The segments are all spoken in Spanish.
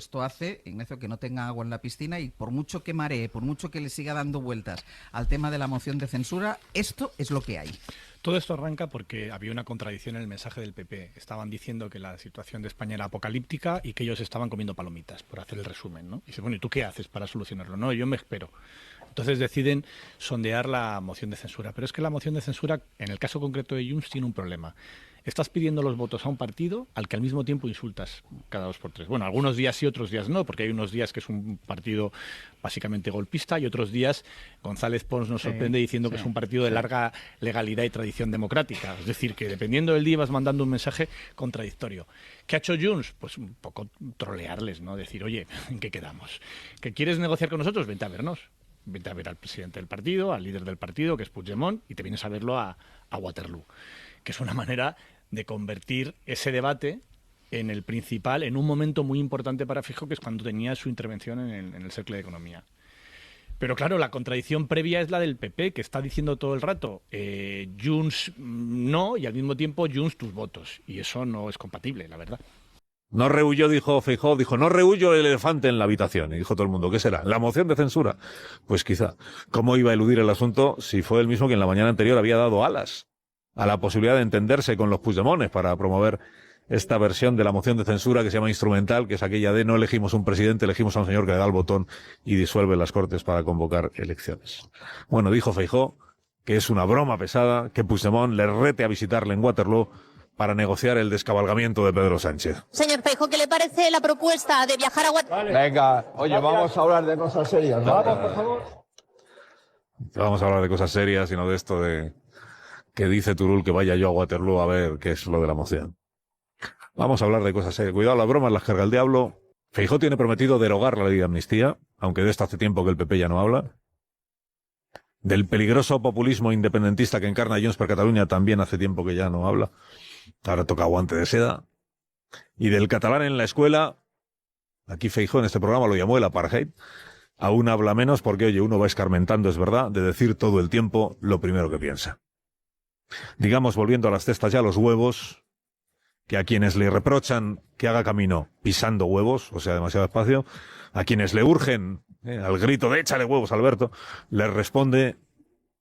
Esto hace, Ignacio, que no tenga agua en la piscina y por mucho que maree, por mucho que le siga dando vueltas al tema de la moción de censura, esto es lo que hay. Todo esto arranca porque había una contradicción en el mensaje del PP. Estaban diciendo que la situación de España era apocalíptica y que ellos estaban comiendo palomitas, por hacer el resumen, ¿no? Y dice, bueno, ¿y tú qué haces para solucionarlo? No, yo me espero. Entonces deciden sondear la moción de censura. Pero es que la moción de censura, en el caso concreto de Junts, tiene un problema. Estás pidiendo los votos a un partido al que al mismo tiempo insultas cada 2 por 3. Bueno, algunos días sí, otros días no, porque hay unos días que es un partido básicamente golpista y otros días González Pons nos sorprende diciendo que es un partido de larga legalidad y tradición democrática. Es decir, que dependiendo del día vas mandando un mensaje contradictorio. ¿Qué ha hecho Junts? Pues un poco trolearles, ¿no? Decir, oye, ¿en qué quedamos? ¿Que quieres negociar con nosotros? Vente a vernos. Vente a ver al presidente del partido, al líder del partido, que es Puigdemont, y te vienes a verlo a Waterloo. Que es una manera de convertir ese debate en el principal, en un momento muy importante para Feijóo, que es cuando tenía su intervención en el Cercle de Economía. Pero claro, la contradicción previa es la del PP, que está diciendo todo el rato, Junts no, y al mismo tiempo Junts tus votos. Y eso no es compatible, la verdad. No rehuyó, dijo Feijóo, no rehuyó el elefante en la habitación. Y dijo todo el mundo, ¿qué será? ¿La moción de censura? Pues quizá. ¿Cómo iba a eludir el asunto si fue él mismo quien la mañana anterior había dado alas a la posibilidad de entenderse con los Puigdemones para promover esta versión de la moción de censura que se llama instrumental, que es aquella de no elegimos un presidente, elegimos a un señor que le da el botón y disuelve las Cortes para convocar elecciones? Bueno, dijo Feijóo que es una broma pesada que Puigdemont le rete a visitarle en Waterloo para negociar el descabalgamiento de Pedro Sánchez. Señor Feijóo, ¿qué le parece la propuesta de viajar a Waterloo? Vale. Venga, oye, vamos a hablar de cosas serias, ¿no? Vamos, por favor. Vamos a hablar de cosas serias y no de esto de que dice Turull que vaya yo a Waterloo a ver qué es lo de la moción. Vamos a hablar de cosas serias. Cuidado, las bromas las carga el diablo. Feijóo tiene prometido derogar la ley de amnistía, aunque de esto hace tiempo que el PP ya no habla. Del peligroso populismo independentista que encarna Junts per Catalunya también hace tiempo que ya no habla. Ahora toca guante de seda. Y del catalán en la escuela, aquí Feijóo en este programa lo llamó el apartheid, aún habla menos porque, oye, uno va escarmentando, es verdad, de decir todo el tiempo lo primero que piensa. Digamos, volviendo a las cestas ya, los huevos, que a quienes le reprochan que haga camino pisando huevos, o sea, demasiado espacio, a quienes le urgen, al grito de échale huevos, Alberto, les responde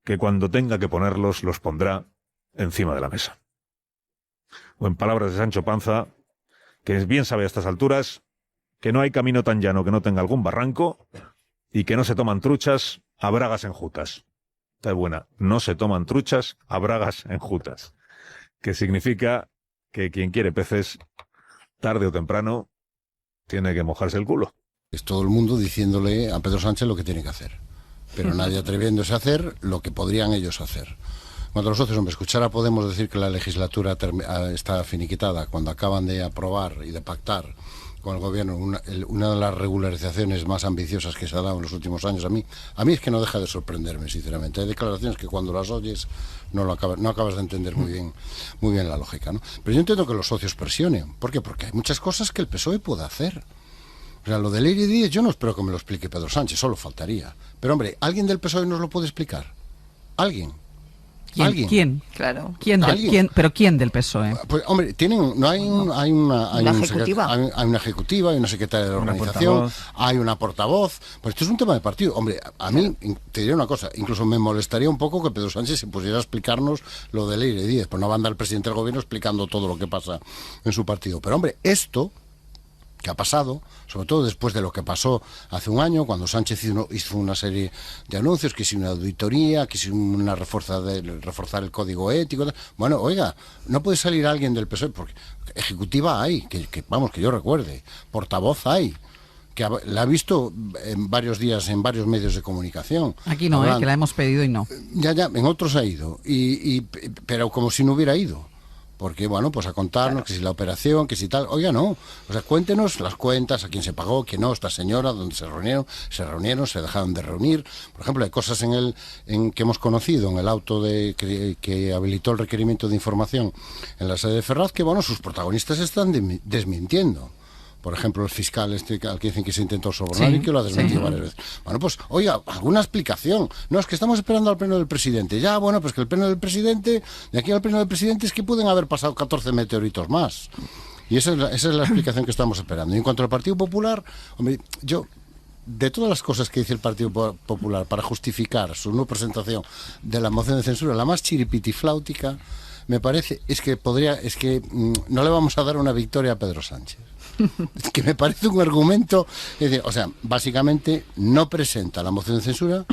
que cuando tenga que ponerlos, los pondrá encima de la mesa. O en palabras de Sancho Panza, que bien sabe a estas alturas que no hay camino tan llano que no tenga algún barranco y que no se toman truchas a bragas enjutas. Está buena. No se toman truchas a bragas enjutas. Que significa que quien quiere peces, tarde o temprano, tiene que mojarse el culo. Es todo el mundo diciéndole a Pedro Sánchez lo que tiene que hacer, pero nadie atreviéndose a hacer lo que podrían ellos hacer. Cuando los socios, hombre, escuchar a Podemos decir que la legislatura está finiquitada, cuando acaban de aprobar y de pactar con el gobierno una de las regularizaciones más ambiciosas que se ha dado en los últimos años, a mí es que no deja de sorprenderme, sinceramente. Hay declaraciones que cuando las oyes no acabas de entender muy bien la lógica, ¿no? Pero yo entiendo que los socios presionen. ¿Por qué? Porque hay muchas cosas que el PSOE puede hacer. O sea, lo de Leire Díez yo no espero que me lo explique Pedro Sánchez, solo faltaría. Pero, hombre, ¿alguien del PSOE nos lo puede explicar? ¿Alguien? ¿Quién? ¿Quién? Claro. ¿Pero quién del PSOE? Pues, hombre, hay una ejecutiva, hay una secretaria de la organización, hay una portavoz. Pues esto es un tema de partido. Hombre, a mí, te diré una cosa, incluso me molestaría un poco que Pedro Sánchez se pusiera a explicarnos lo de Leire Díez, pues no va a andar el presidente del gobierno explicando todo lo que pasa en su partido. Pero, hombre, esto que ha pasado, sobre todo después de lo que pasó hace un año, cuando Sánchez hizo una serie de anuncios, que hizo una auditoría, que hizo una reforzar el código ético. Bueno, oiga, no puede salir alguien del PSOE, porque ejecutiva hay, que yo recuerde, portavoz hay, que la ha visto en varios días en varios medios de comunicación. Aquí no, que la hemos pedido y no. Ya, en otros ha ido, pero como si no hubiera ido. Porque, bueno, pues a contarnos que si la operación, que si tal, oiga, no. O sea, cuéntenos las cuentas, a quién se pagó, quién no, esta señora, dónde se reunieron, se dejaron de reunir. Por ejemplo, hay cosas en que hemos conocido en el auto que habilitó el requerimiento de información en la sede de Ferraz, que, bueno, sus protagonistas están desmintiendo. Por ejemplo, el fiscal al que dicen que se intentó sobornar y que lo ha desmentido varias veces. Bueno, pues, oiga, alguna explicación. No, es que estamos esperando al pleno del presidente. Ya, bueno, pues que el pleno del presidente, de aquí al pleno del presidente es que pueden haber pasado 14 meteoritos más. Y esa es la explicación que estamos esperando. Y en cuanto al Partido Popular, hombre, yo, de todas las cosas que dice el Partido Popular para justificar su no presentación de la moción de censura, la más chiripitifláutica, me parece, es que no le vamos a dar una victoria a Pedro Sánchez. Es que me parece un argumento, o sea, básicamente no presenta la moción de censura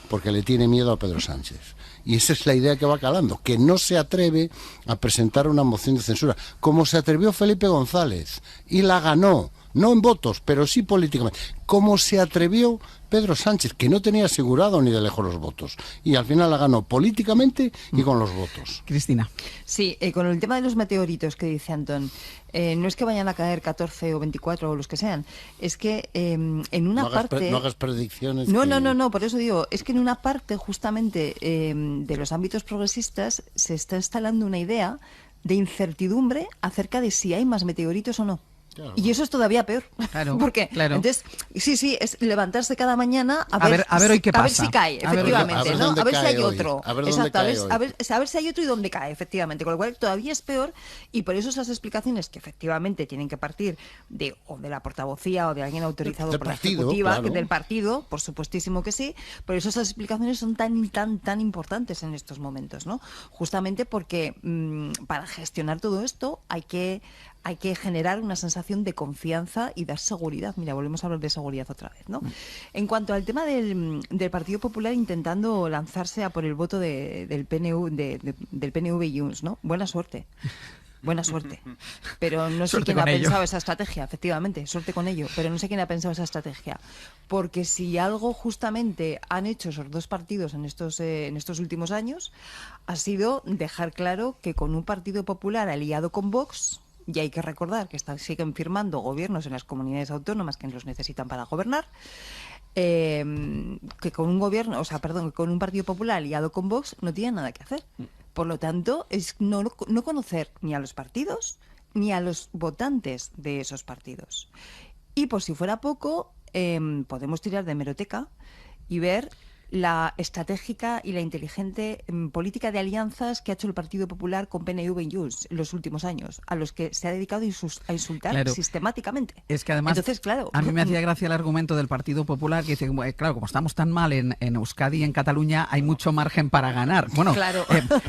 porque le tiene miedo a Pedro Sánchez. Y esa es la idea que va calando, que no se atreve a presentar una moción de censura, como se atrevió Felipe González, y la ganó, no en votos, pero sí políticamente, como se atrevió Pedro Sánchez, que no tenía asegurado ni de lejos los votos, y al final la ganó políticamente y con los votos. Cristina. Sí, con el tema de los meteoritos que dice Antón, no es que vayan a caer 14 o 24 o los que sean, es que en una parte... No hagas predicciones. No, por eso digo, es que en una parte justamente de los ámbitos progresistas se está instalando una idea de incertidumbre acerca de si hay más meteoritos o no. Claro. Y eso es todavía peor. Claro, porque claro. Entonces, sí, es levantarse cada mañana a ver hoy qué pasa. A ver si cae, efectivamente, ¿no? A ver si hay otro. Exacto, a ver si hay otro y dónde cae, efectivamente. Con lo cual todavía es peor, y por eso esas explicaciones que efectivamente tienen que partir de la portavocía o de alguien autorizado por la ejecutiva, claro, del partido, por supuestísimo que sí. Por eso esas explicaciones son tan importantes en estos momentos, ¿no? Justamente porque para gestionar todo esto hay que generar una sensación de confianza y dar seguridad. Mira, volvemos a hablar de seguridad otra vez, ¿no? En cuanto al tema del Partido Popular intentando lanzarse a por el voto del PNV, del PNV y Junts, ¿no? Buena suerte. Pero no sé quién ha pensado esa estrategia, efectivamente, suerte con ello, pero no sé quién ha pensado esa estrategia. Porque si algo justamente han hecho esos dos partidos en estos últimos años, ha sido dejar claro que con un Partido Popular aliado con Vox, y hay que recordar que siguen firmando gobiernos en las comunidades autónomas que los necesitan para gobernar, que con un Partido Popular aliado con Vox no tienen nada que hacer. Por lo tanto, es no conocer ni a los partidos ni a los votantes de esos partidos. Y por si fuera poco, podemos tirar de hemeroteca y ver la estratégica y la inteligente política de alianzas que ha hecho el Partido Popular con PNV y Junts en los últimos años, a los que se ha dedicado a insultar sistemáticamente. Es que además, entonces, claro, a mí me hacía gracia el argumento del Partido Popular, que dice, claro, como estamos tan mal en Euskadi y en Cataluña, hay mucho margen para ganar. Bueno, claro.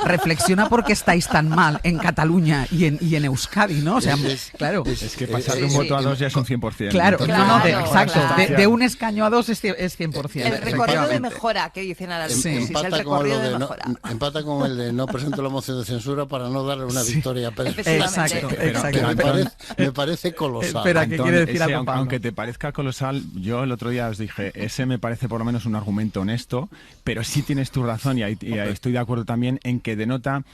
Reflexiona por qué estáis tan mal en Cataluña y en Euskadi, ¿no? O sea, claro. Es que pasar de un voto a dos ya es un 100%. Claro, exacto. Claro. De un escaño a dos es 100%. El recorrido de mejora que dicen ahora empata con el de no presento la moción de censura para no darle una victoria a Pedro. Exacto. Me parece colosal. Espera, ¿qué quiere decir aunque te parezca colosal, yo el otro día os dije, ese me parece por lo menos un argumento honesto, pero sí tienes tu razón y estoy de acuerdo también en que denota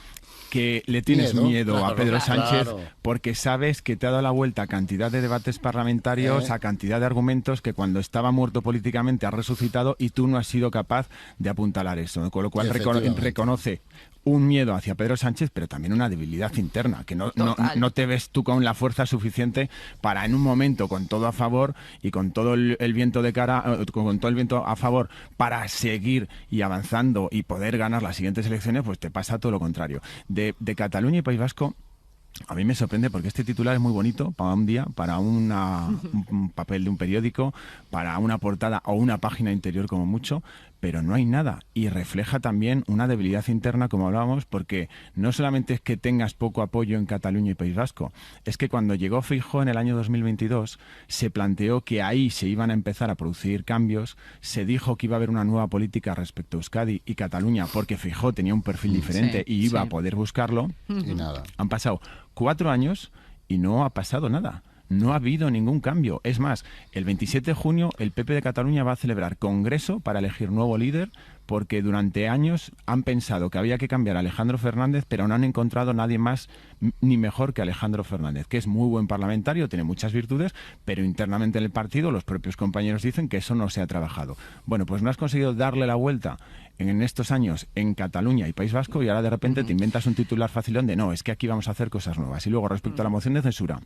que le tienes miedo a Pedro Sánchez porque sabes que te ha dado la vuelta a cantidad de debates parlamentarios, a cantidad de argumentos que cuando estaba muerto políticamente ha resucitado y tú no has sido capaz de apuntalar eso. Con lo cual reconoce un miedo hacia Pedro Sánchez, pero también una debilidad interna, que no te ves tú con la fuerza suficiente para en un momento con todo a favor y con todo el viento de cara, con todo el viento a favor para seguir y avanzando y poder ganar las siguientes elecciones, pues te pasa todo lo contrario. De Cataluña y País Vasco, a mí me sorprende porque este titular es muy bonito para un día, para un papel de un periódico, para una portada o una página interior como mucho, pero no hay nada y refleja también una debilidad interna, como hablábamos, porque no solamente es que tengas poco apoyo en Cataluña y País Vasco, es que cuando llegó Feijóo en el año 2022 se planteó que ahí se iban a empezar a producir cambios, se dijo que iba a haber una nueva política respecto a Euskadi y Cataluña porque Feijóo tenía un perfil diferente y iba a poder buscarlo. Y nada. Han pasado 4 años y no ha pasado nada. No ha habido ningún cambio. Es más, el 27 de junio el PP de Cataluña va a celebrar congreso para elegir nuevo líder porque durante años han pensado que había que cambiar a Alejandro Fernández, pero no han encontrado nadie más ni mejor que Alejandro Fernández, que es muy buen parlamentario, tiene muchas virtudes, pero internamente en el partido los propios compañeros dicen que eso no se ha trabajado. Bueno, pues no has conseguido darle la vuelta en estos años en Cataluña y País Vasco y ahora de repente te inventas un titular facilón de no, es que aquí vamos a hacer cosas nuevas. Y luego respecto a la moción de censura,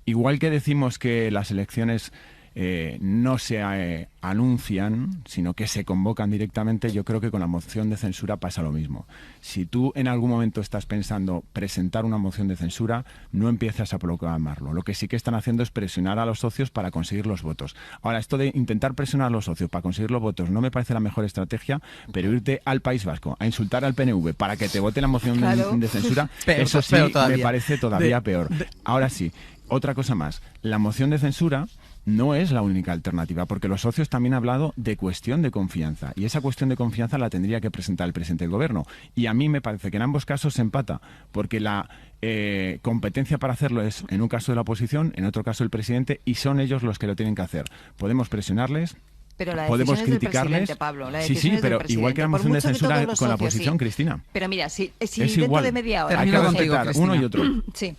igual que decimos que las elecciones no se anuncian, sino que se convocan directamente, yo creo que con la moción de censura pasa lo mismo. Si tú en algún momento estás pensando presentar una moción de censura, no empiezas a proclamarlo. Lo que sí que están haciendo es presionar a los socios para conseguir los votos. Ahora, esto de intentar presionar a los socios para conseguir los votos no me parece la mejor estrategia, pero irte al País Vasco a insultar al PNV para que te vote la moción de censura, eso sí me parece todavía peor. Ahora sí, otra cosa más. La moción de censura no es la única alternativa, porque los socios también han hablado de cuestión de confianza, y esa cuestión de confianza la tendría que presentar el presidente del gobierno. Y a mí me parece que en ambos casos se empata, porque la competencia para hacerlo es, en un caso de la oposición, en otro caso el presidente, y son ellos los que lo tienen que hacer. Podemos presionarles, pero la podemos decisión es del criticarles, presidente, Pablo. La sí, decisión es del pero presidente. igual que la moción de censura con la oposición, sí. Cristina. Pero mira, si es dentro igual. de media hora... Hay que respetar uno y otro. Sí.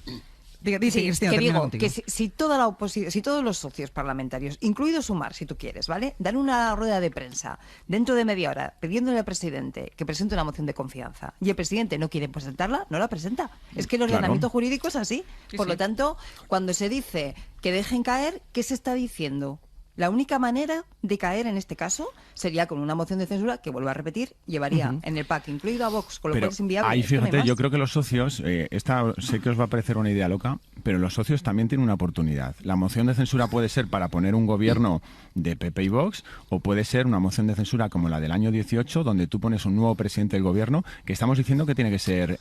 Dice, Cristina, que digo contigo. que si toda la oposición, si todos los socios parlamentarios, incluido Sumar, si tú quieres, ¿vale?, dan una rueda de prensa dentro de media hora pidiéndole al presidente que presente una moción de confianza y el presidente no quiere presentarla, no la presenta. Es que el ordenamiento jurídico es así. Por lo tanto, cuando se dice que dejen caer, ¿qué se está diciendo? La única manera de caer en este caso sería con una moción de censura que, vuelvo a repetir, llevaría en el pack incluido a Vox, con lo cual es inviable. Ahí fíjate, yo creo que los socios, sé que os va a parecer una idea loca, pero los socios también tienen una oportunidad. La moción de censura puede ser para poner un gobierno de PP y Vox, o puede ser una moción de censura como la del año 18, donde tú pones un nuevo presidente del gobierno, que estamos diciendo que tiene que ser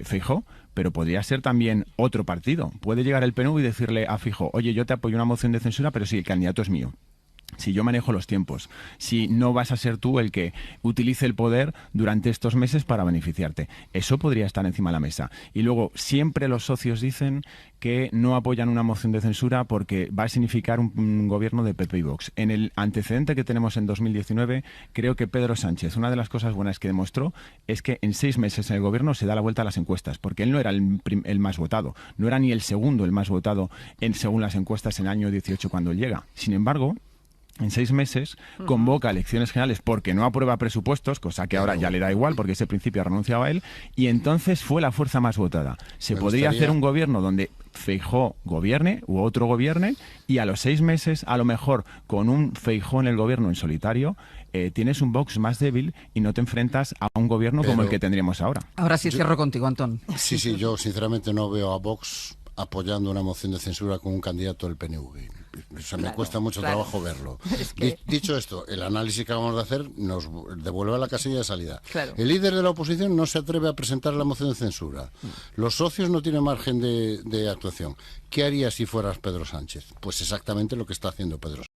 Feijóo, pero podría ser también otro partido. Puede llegar el PNV y decirle a Feijóo, oye, yo te apoyo una moción de censura, pero si el candidato es mío. Si yo manejo los tiempos, si no vas a ser tú el que utilice el poder durante estos meses para beneficiarte. Eso podría estar encima de la mesa. Y luego, siempre los socios dicen que no apoyan una moción de censura porque va a significar un gobierno de PP y Vox. En el antecedente que tenemos en 2019, creo que Pedro Sánchez, una de las cosas buenas que demostró es que en 6 meses en el gobierno se da la vuelta a las encuestas, porque él no era el más votado, no era ni el segundo el más votado según las encuestas en el año 18 cuando él llega. Sin embargo, en 6 meses convoca elecciones generales porque no aprueba presupuestos, cosa que ahora ya le da igual porque ese principio ha renunciado a él, y entonces fue la fuerza más votada. Se podría hacer un gobierno donde Feijóo gobierne u otro gobierne, y a los 6 meses, a lo mejor con un Feijóo en el gobierno en solitario, tienes un Vox más débil y no te enfrentas a un gobierno como el que tendríamos ahora. Ahora sí cierro contigo, Antón. Sí, yo sinceramente no veo a Vox apoyando una moción de censura con un candidato del PNV. O sea, me cuesta mucho trabajo verlo. Dicho esto, el análisis que acabamos de hacer nos devuelve a la casilla de salida. El líder de la oposición no se atreve a presentar la moción de censura. Los socios no tienen margen de actuación. ¿Qué harías si fueras Pedro Sánchez? Pues exactamente lo que está haciendo Pedro Sánchez.